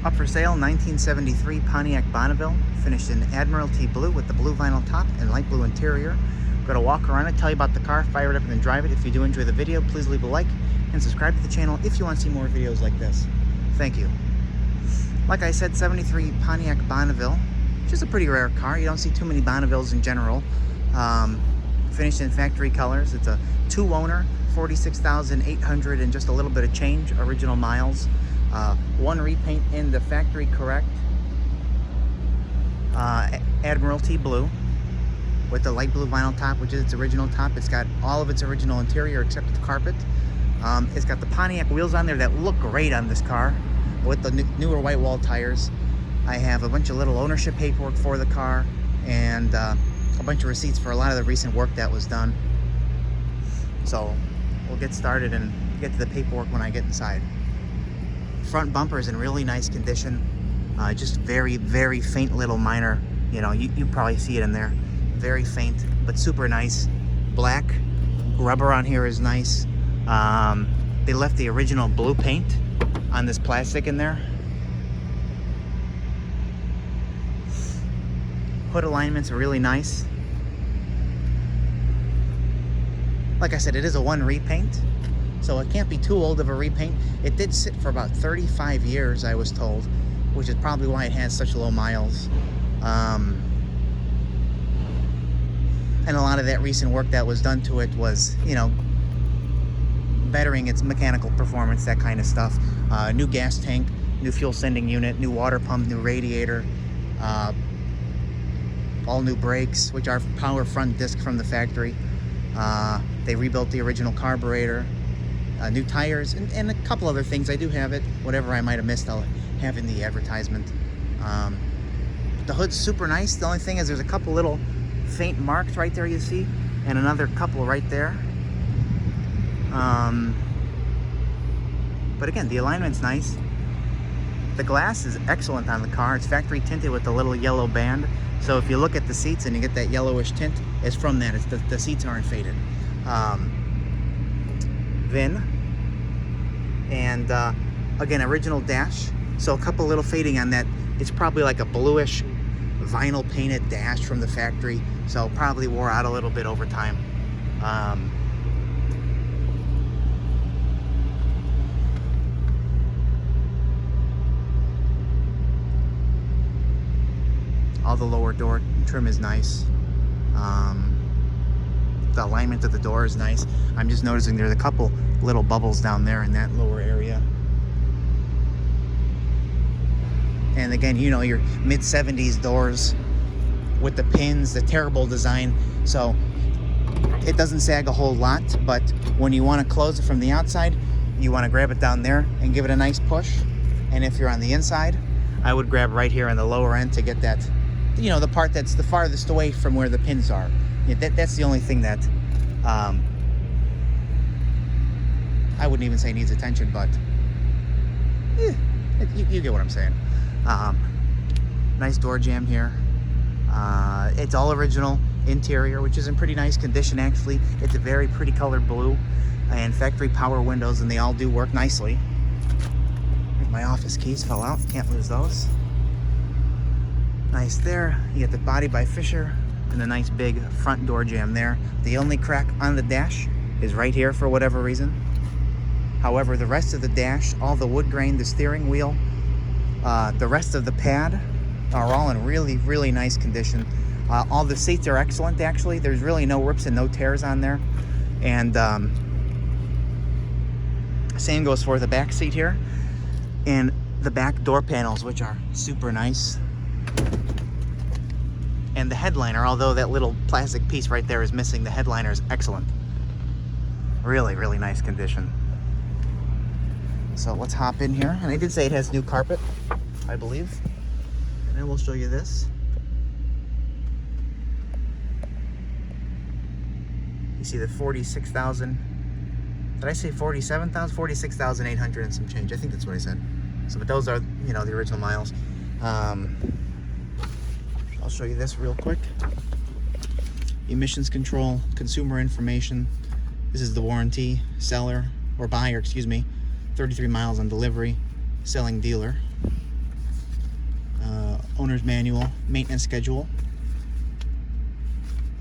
Up for sale, 1973 Pontiac Bonneville, finished in Admiralty blue with the blue vinyl top and light blue interior. Going to walk around it, tell you about the car, fire it up, and then drive it. If you do enjoy the video, please leave a like and subscribe to the channel if you want to see more videos like this. Thank you. Like I said, 73 Pontiac Bonneville, which is a pretty rare car. You don't see too many Bonnevilles in general. Finished in factory colors. It's a two-owner, 46,800 and just a little bit of change, original miles. One repaint in the factory correct Admiralty blue with the light blue vinyl top, which is its original top. It's got all of its original interior except the carpet. It's got the Pontiac wheels on there that look great on this car with the newer white wall tires. I have a bunch of little ownership paperwork for the car and a bunch of receipts for a lot of the recent work that was done. So we'll get started and get to the paperwork when I get inside. Front bumper is in really nice condition. Just very, very faint little minor, you probably see it in there. Very faint, but super nice. Black rubber on here is nice. They left the original blue paint on this plastic in there. Hood alignments are really nice. Like I said, it is a one repaint, so it can't be too old of a repaint. It did sit for about 35 years, I was told, which is probably why it has such low miles. And a lot of that recent work that was done to it was, bettering its mechanical performance, that kind of stuff. New gas tank, new fuel sending unit, new water pump, new radiator, all new brakes, which are power front disc from the factory. They rebuilt the original carburetor, new tires, and a couple other things. I do have it. Whatever I might have missed, I'll have in the advertisement. The hood's super nice. The only thing is there's a couple little faint marks right there you see, and another couple right there. But again, the alignment's nice. The glass is excellent on the car. It's factory tinted with the little yellow band. So if you look at the seats and you get that yellowish tint, it's from that. It's the seats aren't faded. VIN. And again, original dash. So a couple little fading on that. It's probably like a bluish vinyl painted dash from the factory. So probably wore out a little bit over time. All the lower door trim is nice. The alignment of the door is nice. I'm just noticing there's a couple little bubbles down there in that lower area. And again, your mid-70s doors with the pins, the terrible design. So it doesn't sag a whole lot, but when you want to close it from the outside, you want to grab it down there and give it a nice push. And if you're on the inside, I would grab right here on the lower end to get that, the part that's the farthest away from where the pins are. That's the only thing that I wouldn't even say needs attention, but you get what I'm saying. Nice door jamb here. It's all original interior, which is in pretty nice condition actually. It's a very pretty colored blue and factory power windows, and they all do work nicely. My office keys fell out, can't lose those. Nice there. You get the body by Fisher and the nice big front door jamb there. The only crack on the dash is right here for whatever reason. However, the rest of the dash, all the wood grain, the steering wheel, the rest of the pad are all in really, really nice condition. All the seats are excellent actually. There's really no rips and no tears on there. And same goes for the back seat here. And the back door panels, which are super nice. And the headliner, although that little plastic piece right there is missing, the headliner is excellent. Really, really nice condition. So let's hop in here. And I did say it has new carpet, I believe. And then we'll show you this. You see the 46,000. Did I say 47,000? 46,800 and some change. I think that's what I said. So, but those are, the original miles. I'll show you this real quick. Emissions control, consumer information. This is the warranty, seller, or buyer, 33 miles on delivery, selling dealer. owner's manual, maintenance schedule,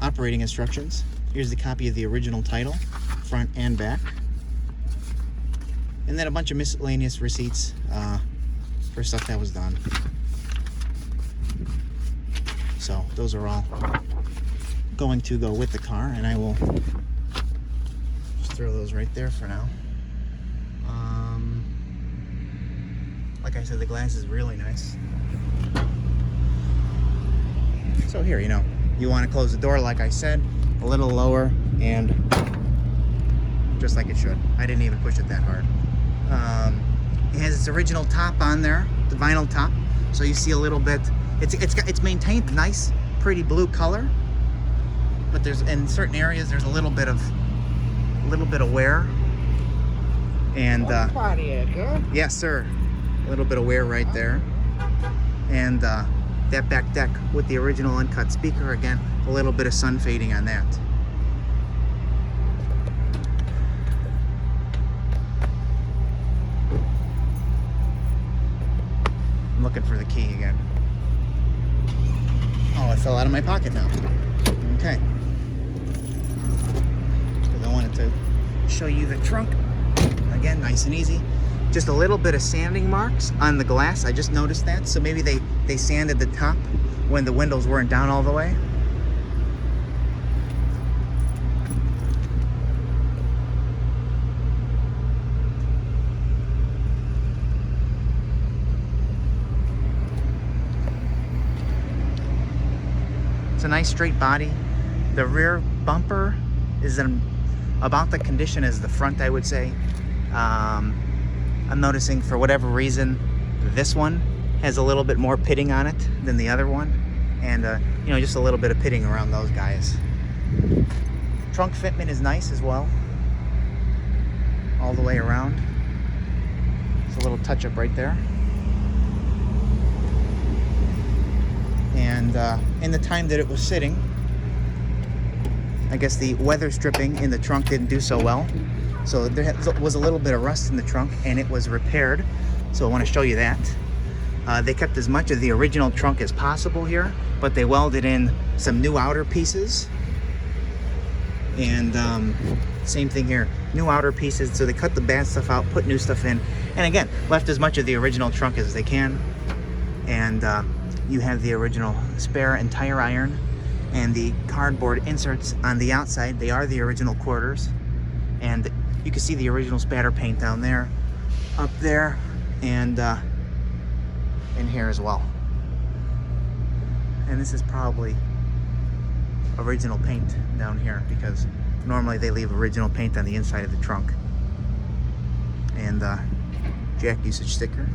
operating instructions. Here's the copy of the original title, front and back. And then a bunch of miscellaneous receipts for stuff that was done. So those are all going to go with the car, and I will just throw those right there for now. Like I said, the glass is really nice. So here, you know, you want to close the door, like I said, a little lower and just like it should. I didn't even push it that hard. It has its original top on there, the vinyl top. So you see a little bit. It's maintained nice, pretty blue color, but there's in certain areas there's a little bit of wear. And Pontiac, huh? yes, sir, a little bit of wear right there. And that back deck with the original uncut speaker, again, a little bit of sun fading on that. I'm looking for the key again. Oh, it fell out of my pocket now. Okay. Because I wanted to show you the trunk. Again, nice and easy. Just a little bit of sanding marks on the glass. I just noticed that. So maybe they sanded the top when the windows weren't down all the way. It's a nice straight body. The rear bumper is in about the condition as the front, I would say. I'm noticing for whatever reason this one has a little bit more pitting on it than the other one, and you know, just a little bit of pitting around those guys. Trunk fitment is nice as well, all the way around. It's a little touch up right there. And in the time that it was sitting, I guess the weather stripping in the trunk didn't do so well. So there was a little bit of rust in the trunk, and it was repaired. So I want to show you that. They kept as much of the original trunk as possible here, but they welded in some new outer pieces. And same thing here, new outer pieces. So they cut the bad stuff out, put new stuff in, and again, left as much of the original trunk as they can. And you have the original spare and tire iron and the cardboard inserts on the outside. They are the original quarters, and you can see the original spatter paint down there, up there, and in here as well. And this is probably original paint down here, because normally they leave original paint on the inside of the trunk. And jack usage sticker.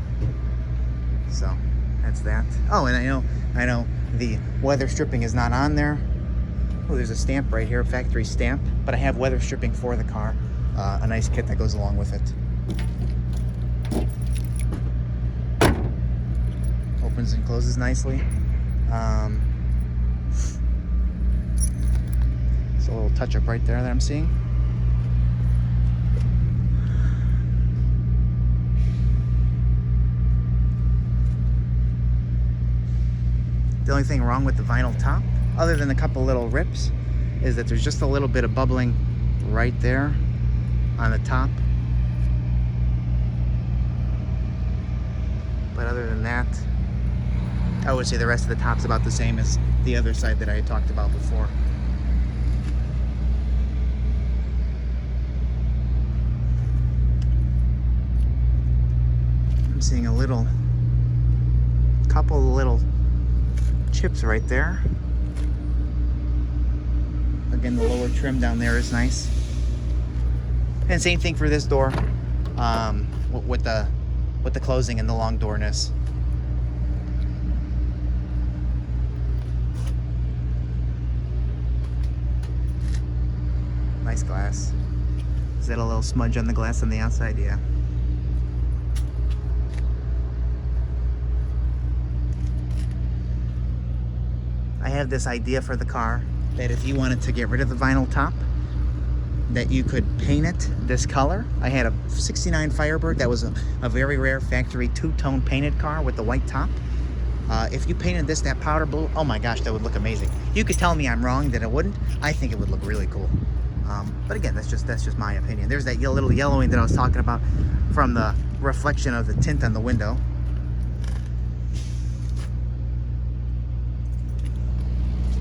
So that's that. Oh, and I know the weather stripping is not on there. Oh, there's a stamp right here, factory stamp, but I have weather stripping for the car, a nice kit that goes along with it. Opens and closes nicely. It's a little touch up right there that I'm seeing. The only thing wrong with the vinyl top, other than a couple little rips, is that there's just a little bit of bubbling right there on the top. But other than that, I would say the rest of the top's about the same as the other side that I had talked about before. I'm seeing a couple of little chips right there. Again, the lower trim down there is nice. And same thing for this door, with the closing and the long doorness. Nice glass. Is that a little smudge on the glass on the outside? Yeah. I have this idea for the car that if you wanted to get rid of the vinyl top, that you could paint it this color. I had a 69 Firebird that was a very rare factory two-tone painted car with the white top. If you painted this that powder blue, oh my gosh, that would look amazing. You could tell me I'm wrong that it wouldn't. I think it would look really cool. But again, that's just my opinion. There's that little yellowing that I was talking about from the reflection of the tint on the window.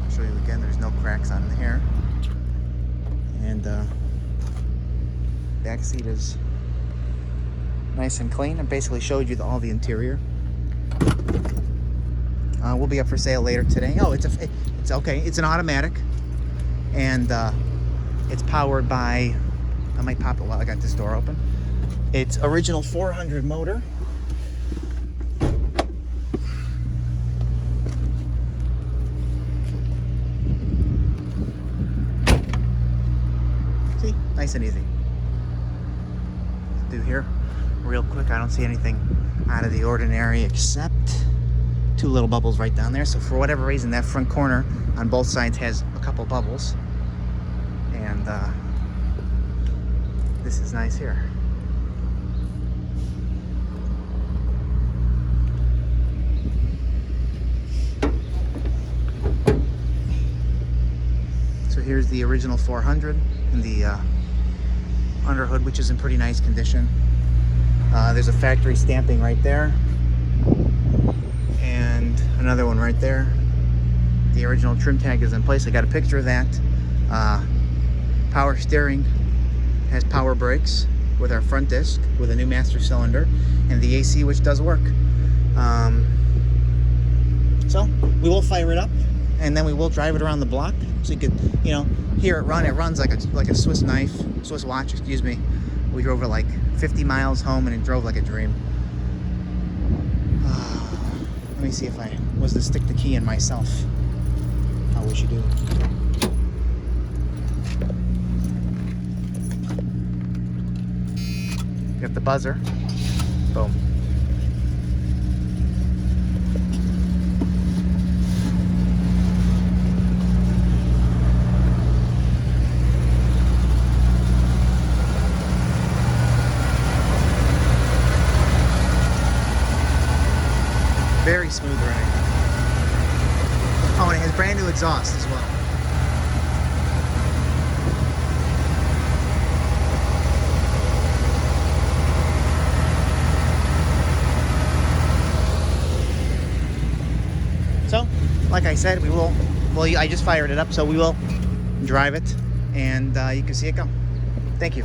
I'll show you again, there's no cracks on here. And back seat is nice and clean. I basically showed you all the interior. Will be up for sale later today. Oh, it's okay. It's an automatic, and it's powered by, I might pop it while I got this door open. It's original 400 motor. See, nice and easy. Let's do here real quick. I don't see anything out of the ordinary except two little bubbles right down there. So for whatever reason, that front corner on both sides has a couple bubbles. And this is nice here. So here's the original 400 and the underhood, which is in pretty nice condition. There's a factory stamping right there. And another one right there. The original trim tag is in place. I got a picture of that. Power steering, has power brakes with our front disc with a new master cylinder, and the AC, which does work. So we will fire it up, and then we will drive it around the block, so you could, hear it run. It runs like a Swiss watch, excuse me. We drove it like 50 miles home, and it drove like a dream. Let me see if I was to stick the key in myself. How would you do? Got the buzzer. Boom. Very smooth ride. Oh, and it has brand new exhaust as well. So, like I said, I just fired it up, so we will drive it, and you can see it go. Thank you.